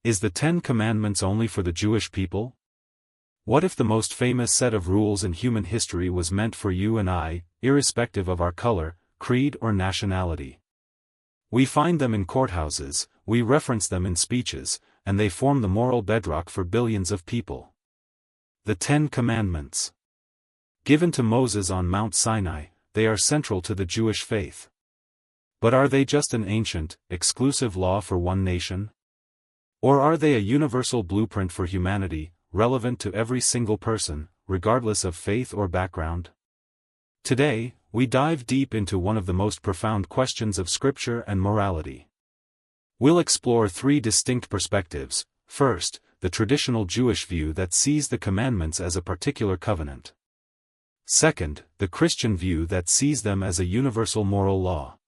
Is the Ten Commandments only for the Jewish people? What if the most famous set of rules in human history was meant for you and I, irrespective of our color, creed or nationality? We find them in courthouses, we reference them in speeches, and they form the moral bedrock for billions of people. The Ten Commandments. Given to Moses on Mount Sinai, they are central to the Jewish faith. But are they just an ancient, exclusive law for one nation? Or are they a universal blueprint for humanity, relevant to every single person, regardless of faith or background? Today, we dive deep into one of the most profound questions of Scripture and morality. We'll explore three distinct perspectives. First, the traditional Jewish view that sees the commandments as a particular covenant. Second, the Christian view that sees them as a universal moral law.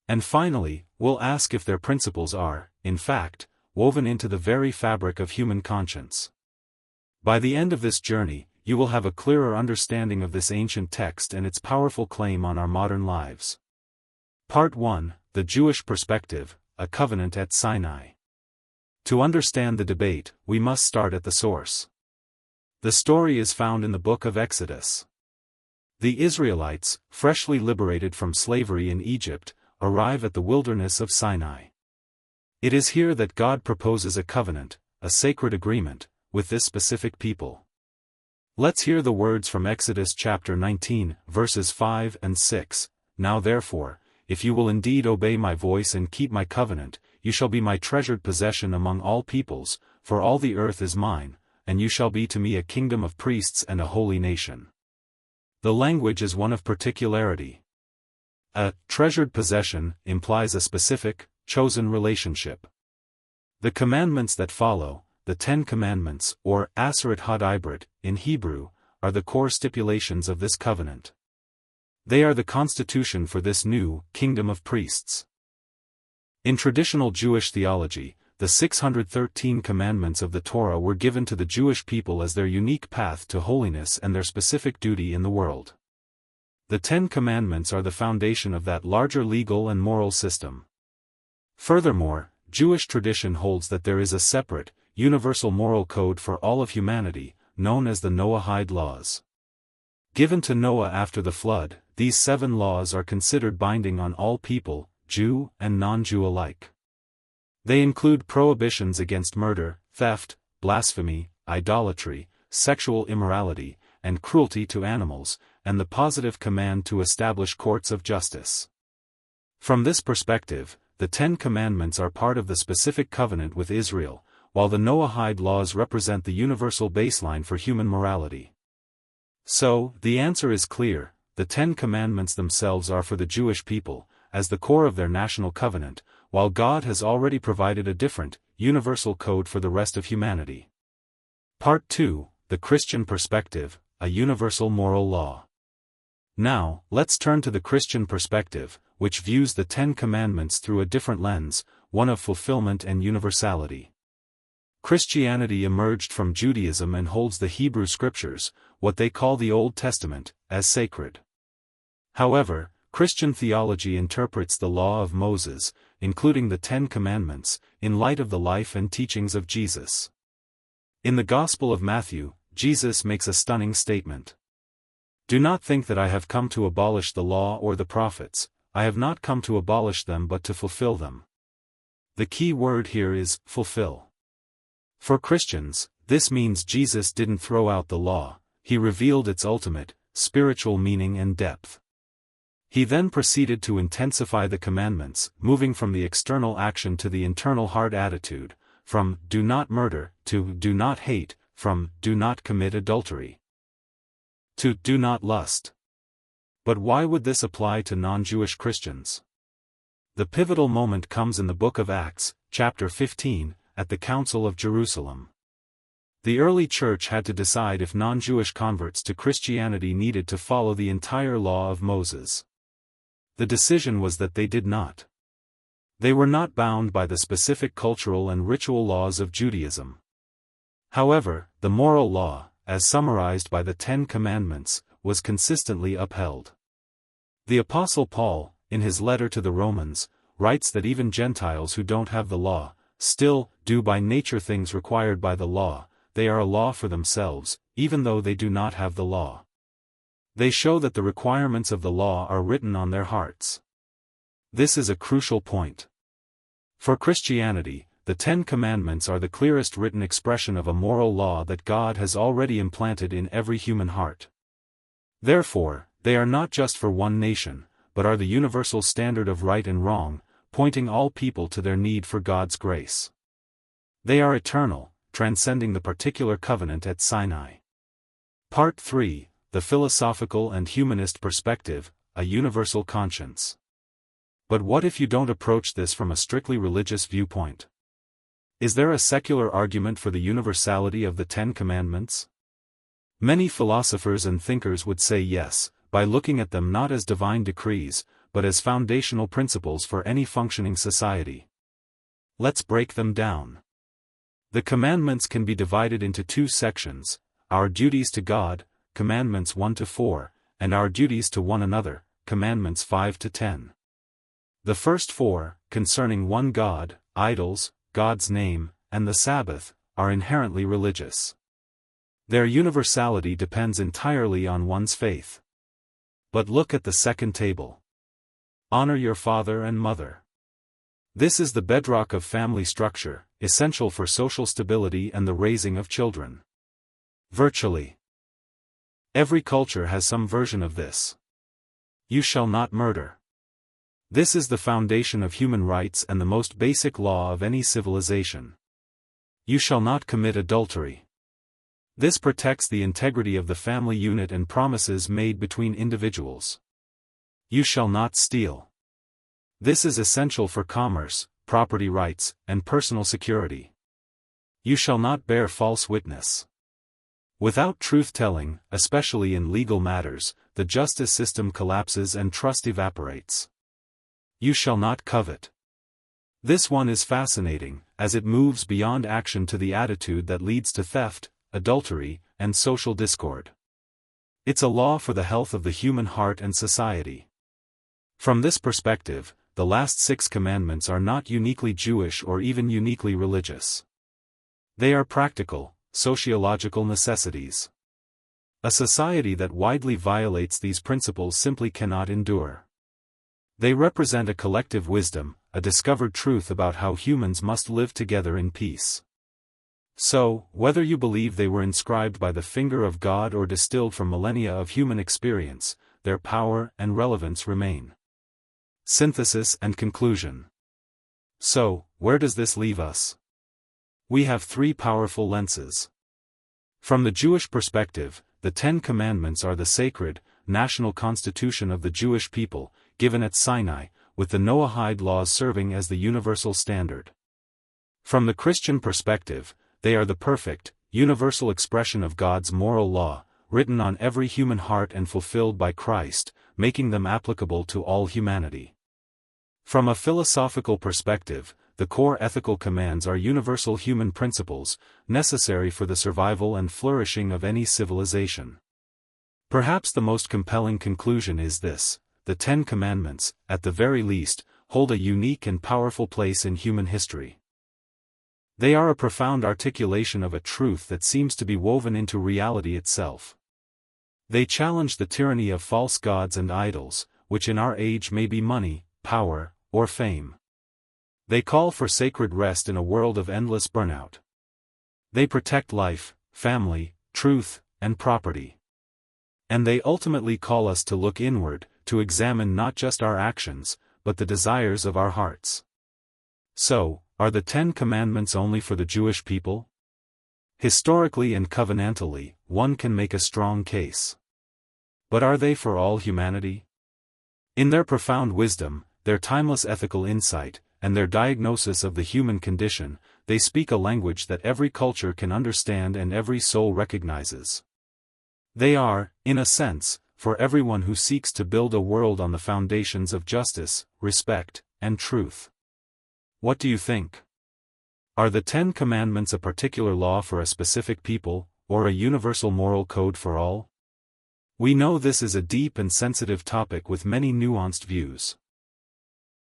And finally, we'll ask if their principles are, in fact, woven into the very fabric of human conscience. By the end of this journey, you will have a clearer understanding of this ancient text and its powerful claim on our modern lives. Part 1, The Jewish Perspective, a Covenant at Sinai. To understand the debate, we must start at the source. The story is found in the book of Exodus. The Israelites, freshly liberated from slavery in Egypt, arrive at the wilderness of Sinai. It is here that God proposes a covenant, a sacred agreement, with this specific people. Let's hear the words from Exodus chapter 19, verses 5 and 6. Now therefore, if you will indeed obey my voice and keep my covenant, you shall be my treasured possession among all peoples, for all the earth is mine, and you shall be to me a kingdom of priests and a holy nation. The language is one of particularity. A treasured possession implies a specific, chosen relationship. The commandments that follow, the Ten Commandments, or Aseret HaDibrit, in Hebrew, are the core stipulations of this covenant. They are the constitution for this new kingdom of priests. In traditional Jewish theology, the 613 commandments of the Torah were given to the Jewish people as their unique path to holiness and their specific duty in the world. The Ten Commandments are the foundation of that larger legal and moral system. Furthermore, Jewish tradition holds that there is a separate, universal moral code for all of humanity, known as the Noahide laws. Given to Noah after the flood, these 7 laws are considered binding on all people, Jew and non-Jew alike. They include prohibitions against murder, theft, blasphemy, idolatry, sexual immorality, and cruelty to animals, and the positive command to establish courts of justice. From this perspective, the Ten Commandments are part of the specific covenant with Israel, while the Noahide laws represent the universal baseline for human morality. So, the answer is clear: the Ten Commandments themselves are for the Jewish people, as the core of their national covenant, while God has already provided a different, universal code for the rest of humanity. Part 2, The Christian Perspective, a Universal Moral Law. Now, let's turn to the Christian perspective, which views the Ten Commandments through a different lens, one of fulfillment and universality. Christianity emerged from Judaism and holds the Hebrew Scriptures, what they call the Old Testament, as sacred. However, Christian theology interprets the law of Moses, including the Ten Commandments, in light of the life and teachings of Jesus. In the Gospel of Matthew, Jesus makes a stunning statement. Do not think that I have come to abolish the law or the prophets. I have not come to abolish them but to fulfill them. The key word here is fulfill. For Christians, this means Jesus didn't throw out the law, he revealed its ultimate, spiritual meaning and depth. He then proceeded to intensify the commandments, moving from the external action to the internal heart attitude, from do not murder to do not hate, from do not commit adultery to do not lust. But why would this apply to non-Jewish Christians? The pivotal moment comes in the book of Acts, chapter 15, at the Council of Jerusalem. The early church had to decide if non-Jewish converts to Christianity needed to follow the entire law of Moses. The decision was that they did not. They were not bound by the specific cultural and ritual laws of Judaism. However, the moral law, as summarized by the Ten Commandments, was consistently upheld. The Apostle Paul, in his letter to the Romans, writes that even Gentiles who don't have the law, still do by nature things required by the law. They are a law for themselves, even though they do not have the law. They show that the requirements of the law are written on their hearts. This is a crucial point. For Christianity, the Ten Commandments are the clearest written expression of a moral law that God has already implanted in every human heart. Therefore, they are not just for one nation, but are the universal standard of right and wrong, pointing all people to their need for God's grace. They are eternal, transcending the particular covenant at Sinai. Part 3, the philosophical and humanist perspective, a universal conscience. But what if you don't approach this from a strictly religious viewpoint? Is there a secular argument for the universality of the Ten Commandments? Many philosophers and thinkers would say yes, by looking at them not as divine decrees, but as foundational principles for any functioning society. Let's break them down. The commandments can be divided into two sections: our duties to God, commandments 1 to 4, and our duties to one another, commandments 5 to 10. The first four, concerning one God, idols, God's name, and the Sabbath, are inherently religious. Their universality depends entirely on one's faith. But look at the second table. Honor your father and mother. This is the bedrock of family structure, essential for social stability and the raising of children. Virtually every culture has some version of this. You shall not murder. This is the foundation of human rights and the most basic law of any civilization. You shall not commit adultery. This protects the integrity of the family unit and promises made between individuals. You shall not steal. This is essential for commerce, property rights, and personal security. You shall not bear false witness. Without truth-telling, especially in legal matters, the justice system collapses and trust evaporates. You shall not covet. This one is fascinating, as it moves beyond action to the attitude that leads to theft, adultery, and social discord. It's a law for the health of the human heart and society. From this perspective, the last 6 commandments are not uniquely Jewish or even uniquely religious. They are practical, sociological necessities. A society that widely violates these principles simply cannot endure. They represent a collective wisdom, a discovered truth about how humans must live together in peace. So, whether you believe they were inscribed by the finger of God or distilled from millennia of human experience, their power and relevance remain. Synthesis and conclusion. So, where does this leave us? We have 3 powerful lenses. From the Jewish perspective, the Ten Commandments are the sacred, national constitution of the Jewish people, given at Sinai, with the Noahide laws serving as the universal standard. From the Christian perspective, they are the perfect, universal expression of God's moral law, written on every human heart and fulfilled by Christ, making them applicable to all humanity. From a philosophical perspective, the core ethical commands are universal human principles, necessary for the survival and flourishing of any civilization. Perhaps the most compelling conclusion is this: the Ten Commandments, at the very least, hold a unique and powerful place in human history. They are a profound articulation of a truth that seems to be woven into reality itself. They challenge the tyranny of false gods and idols, which in our age may be money, power, or fame. They call for sacred rest in a world of endless burnout. They protect life, family, truth, and property. And they ultimately call us to look inward, to examine not just our actions, but the desires of our hearts. So, are the Ten Commandments only for the Jewish people? Historically and covenantally, one can make a strong case. But are they for all humanity? In their profound wisdom, their timeless ethical insight, and their diagnosis of the human condition, they speak a language that every culture can understand and every soul recognizes. They are, in a sense, for everyone who seeks to build a world on the foundations of justice, respect, and truth. What do you think? Are the Ten Commandments a particular law for a specific people, or a universal moral code for all? We know this is a deep and sensitive topic with many nuanced views.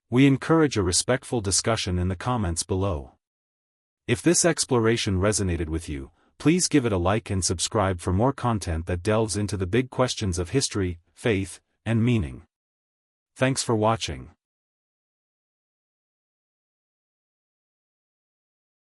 We encourage a respectful discussion in the comments below. If this exploration resonated with you, please give it a like and subscribe for more content that delves into the big questions of history, faith, and meaning. Thanks for watching.